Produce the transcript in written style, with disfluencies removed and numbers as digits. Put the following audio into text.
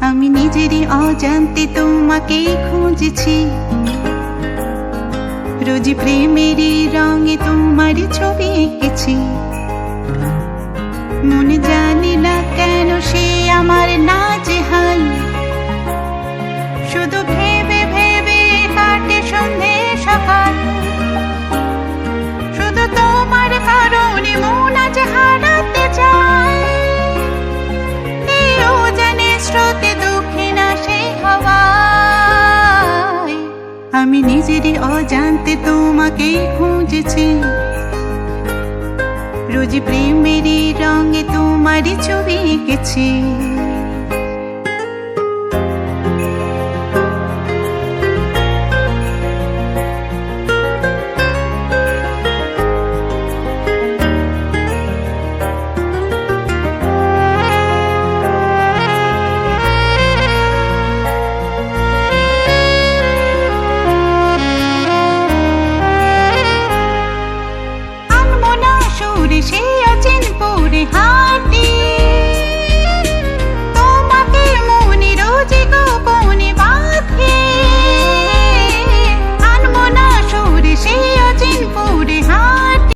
আমি নিজেরই অজান্তে তোমাকেই খুঁজেছি, রোজ প্রেমেরই রঙে তোমার ছবি এঁকেছি। মনে জানি না কেন সে আমার নাজেহাল, শুধু ভেবে ভেবে কাটে সন্ধে সকাল। শুধু তোমার কারণে মন আজ হারাতে চায়, কেউ জানে স্রোতে দুঃখে না সেই হাওয়ায়। আমি নিজেরই অজান্তে তোমাকেই খুঁজেছি, রোজ প্রেমেরই রঙে তোমারই ছবি এঁকেছি।